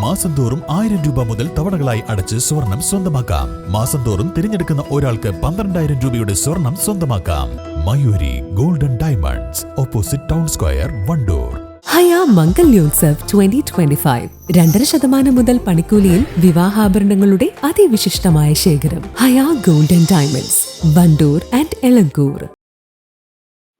മാസം തോറും 1000 രൂപ മുതൽ തവണകളായി അടച്ച് സ്വർണം സ്വന്തമാക്കാം. മാസം തോറും തിരഞ്ഞെടുക്കുന്ന ഒരാൾക്ക് 12,000 രൂപയുടെ സ്വർണം സ്വന്തമാക്കാം. Mayoori golden diamonds, opposite town square, Wandoor. Haya Mangalyotsav 2025 2.5% മുതൽ പണിക്കൂലിയിൽ വിവാഹാഭരണങ്ങളുടെ അതിവിശിഷ്ടമായ ശേഖരം. Haya golden diamonds, Wandoor and Elankur.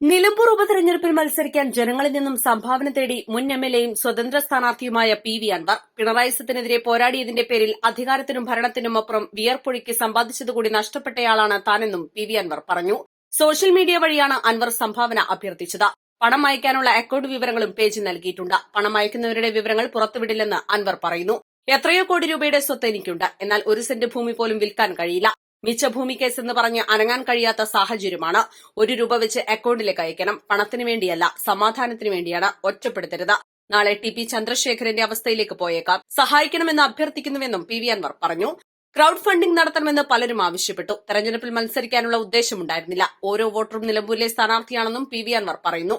Nilambur ഉപതെരഞ്ഞെടുപ്പിൽ മത്സരിക്കാൻ ജനങ്ങളിൽ നിന്നും സംഭാവന തേടി മുൻ എംഎൽഎയും സ്വതന്ത്ര സ്ഥാനാർത്ഥിയുമായ പി.വി. അൻവർ പിണറായി സത്തിനെതിരെ പോരാടിയതിന്റെ പേരിൽ അധികാരത്തിനും ഭരണത്തിനും അപ്പുറം വിയർപ്പൊഴുക്കി സമ്പാദിച്ചതുകൂടി നഷ്ടപ്പെട്ടയാളാണ് താനെന്നും പി.വി. അൻവർ പറഞ്ഞു. സോഷ്യൽ മീഡിയ വഴിയാണ് അൻവർ സംഭാവന അഭ്യർത്ഥിച്ചത്. പണം അയക്കാനുള്ള അക്കൌണ്ട് വിവരങ്ങളും പേജിൽ നൽകിയിട്ടുണ്ട്. പണം അയക്കുന്നവരുടെ വിവരങ്ങൾ പുറത്തുവിടില്ലെന്ന് അൻവർ പറയുന്നു. എത്രയോ കോടി രൂപയുടെ സ്വത്ത് എനിക്കുണ്ട്, എന്നാൽ 1 സെന്റ് ഭൂമി പോലും വിൽക്കാൻ കഴിയില്ല. മിച്ച ഭൂമി കേസ് എന്ന് പറഞ്ഞ് അനങ്ങാൻ കഴിയാത്ത സാഹചര്യമാണ്. 1 രൂപ വെച്ച് അക്കൌണ്ടിലേക്ക് അയക്കണം. പണത്തിനു വേണ്ടിയല്ല, സമാധാനത്തിനു വേണ്ടിയാണ്. ഒറ്റപ്പെടുത്തരുത്. നാളെ ടി.പി. ചന്ദ്രശേഖരന്റെ അവസ്ഥയിലേക്ക് പോയേക്കാം. സഹായിക്കണമെന്ന് അഭ്യർത്ഥിക്കുന്നുവെന്നും പി.വി. അൻവർ പറഞ്ഞു. ക്രൌഡ് ഫണ്ടിംഗ് നടത്തണമെന്ന് പലരും ആവശ്യപ്പെട്ടു. തെരഞ്ഞെടുപ്പിൽ മത്സരിക്കാനുള്ള ഉദ്ദേശമുണ്ടായിരുന്നില്ല. ഓരോ വോട്ടറും നിലമ്പൂരിലെ സ്ഥാനാർത്ഥിയാണെന്നും പി.വി. അൻവർ പറയുന്നു.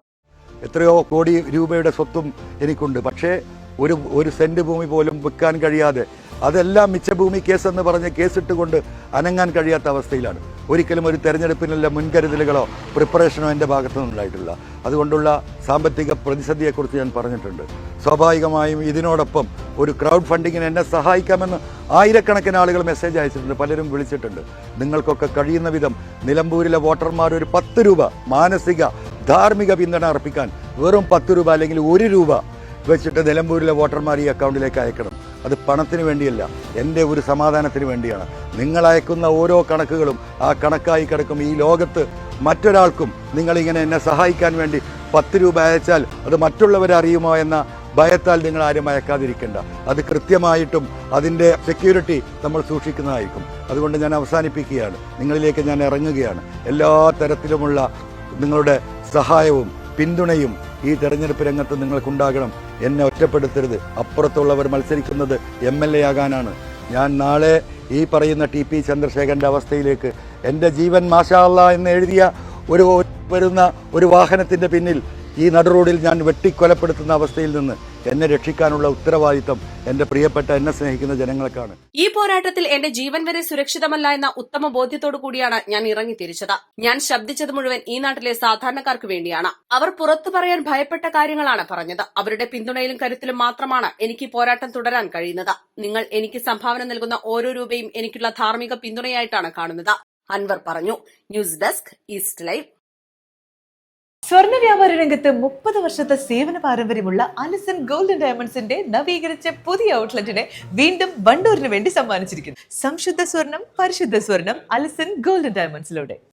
എത്രയോ കോടി രൂപയുടെ സ്വത്തും എനിക്കുണ്ട്, പക്ഷേ ഒരു സെന്റ് ഭൂമി പോലും വിൽക്കാൻ കഴിയാതെ, അതെല്ലാം മിച്ചഭൂമി കേസ് എന്ന് പറഞ്ഞ് കേസിട്ടുകൊണ്ട് അനങ്ങാൻ കഴിയാത്ത അവസ്ഥയിലാണ്. ഒരിക്കലും ഒരു തെരഞ്ഞെടുപ്പിനുള്ള മുൻകരുതലുകളോ പ്രിപ്പറേഷനോ എൻ്റെ ഭാഗത്തുനിന്നുണ്ടായിട്ടില്ല. അതുകൊണ്ടുള്ള സാമ്പത്തിക പ്രതിസന്ധിയെക്കുറിച്ച് ഞാൻ പറഞ്ഞിട്ടുണ്ട്. സ്വാഭാവികമായും ഇതിനോടൊപ്പം ഒരു ക്രൗഡ് ഫണ്ടിങ്ങിന് എന്നെ സഹായിക്കാമെന്ന് ആയിരക്കണക്കിന് ആളുകൾ മെസ്സേജ് അയച്ചിട്ടുണ്ട്, പലരും വിളിച്ചിട്ടുണ്ട്. നിങ്ങൾക്കൊക്കെ കഴിയുന്ന വിധം നിലമ്പൂരിലെ വോട്ടർമാർ ഒരു 10 രൂപ മാനസിക ധാർമ്മിക പിന്തുണ അർപ്പിക്കാൻ, വെറും 10 രൂപ അല്ലെങ്കിൽ 1 രൂപ വെച്ചിട്ട് നിലമ്പൂരിലെ വോട്ടർമാർ ഈ അക്കൗണ്ടിലേക്ക് അയക്കണം. അത് പണത്തിന് വേണ്ടിയല്ല, എൻ്റെ ഒരു സമാധാനത്തിന് വേണ്ടിയാണ്. നിങ്ങൾ അയക്കുന്ന ഓരോ കണക്കുകളും ആ കണക്കായി കിടക്കും. ഈ ലോകത്ത് മറ്റൊരാൾക്കും നിങ്ങളിങ്ങനെ എന്നെ സഹായിക്കാൻ വേണ്ടി 10 രൂപ അയച്ചാൽ അത് മറ്റുള്ളവരെ അറിയുമോ എന്ന ഭയത്താൽ നിങ്ങൾ ആരും അയക്കാതിരിക്കേണ്ട. അത് കൃത്യമായിട്ടും അതിൻ്റെ സെക്യൂരിറ്റി നമ്മൾ സൂക്ഷിക്കുന്നതായിരിക്കും. അതുകൊണ്ട് ഞാൻ അവസാനിപ്പിക്കുകയാണ്. നിങ്ങളിലേക്ക് ഞാൻ ഇറങ്ങുകയാണ്. എല്ലാ തരത്തിലുമുള്ള നിങ്ങളുടെ സഹായവും പിന്തുണയും ഈ തെരഞ്ഞെടുപ്പ് രംഗത്ത് നിങ്ങൾക്കുണ്ടാകണം. എന്നെ ഒറ്റപ്പെടുത്തരുത്. അപ്പുറത്തുള്ളവർ മത്സരിക്കുന്നത് MLA ആകാനാണ്. ഞാൻ നാളെ ഈ പറയുന്ന ടി.പി. ചന്ദ്രശേഖരൻ്റെ അവസ്ഥയിലേക്ക് എൻ്റെ ജീവൻ മാഷാ അല്ലാ എന്ന് എഴുതിയ വരുന്ന ഒരു വാഹനത്തിൻ്റെ പിന്നിൽ ഈ നടുറോഡിൽ ഞാൻ വെട്ടിക്കൊലപ്പെടുത്തുന്ന അവസ്ഥയിൽ നിന്ന് എന്നെ രക്ഷിക്കാനുള്ള ഉത്തരവാദിത്തം എന്റെ പ്രിയപ്പെട്ട എന്നെ സ്നേഹിക്കുന്ന ജനങ്ങൾക്കാണ്. ഈ പോരാട്ടത്തിൽ എന്റെ ജീവൻ വരെ സുരക്ഷിതമല്ല എന്ന ഉത്തമ ബോധ്യത്തോടു കൂടിയാണ് ഞാൻ ഇറങ്ങിത്തിരിച്ചത്. ഞാൻ ശബ്ദിച്ചത് മുഴുവൻ ഈ നാട്ടിലെ സാധാരണക്കാർക്ക് വേണ്ടിയാണ്. അവർ പുറത്തു പറയാൻ ഭയപ്പെട്ട കാര്യങ്ങളാണ് പറഞ്ഞത്. അവരുടെ പിന്തുണയിലും കരുത്തിലും മാത്രമാണ് എനിക്ക് പോരാട്ടം തുടരാൻ കഴിയുന്നത്. നിങ്ങൾ എനിക്ക് സംഭാവന നൽകുന്ന ഓരോ രൂപയും എനിക്കുള്ള ധാർമ്മിക പിന്തുണയായിട്ടാണ് കാണുന്നത്, അൻവർ പറഞ്ഞു. News desk, east live. സ്വർണ്ണ വ്യാപാര രംഗത്ത് 30 വർഷത്തെ സേവന പാരമ്പര്യമുള്ള അലിസൺ ഗോൾഡൻ ഡയമണ്ട്സിന്റെ നവീകരിച്ച പുതിയ ഔട്ട്ലെറ്റിനെ വീണ്ടും വണ്ടൂരിന് വേണ്ടി സമ്മാനിച്ചിരിക്കുന്നു. സംശുദ്ധ സ്വർണം, പരിശുദ്ധ സ്വർണം, അലിസൺ ഗോൾഡൻ ഡയമണ്ട്സിലൂടെ.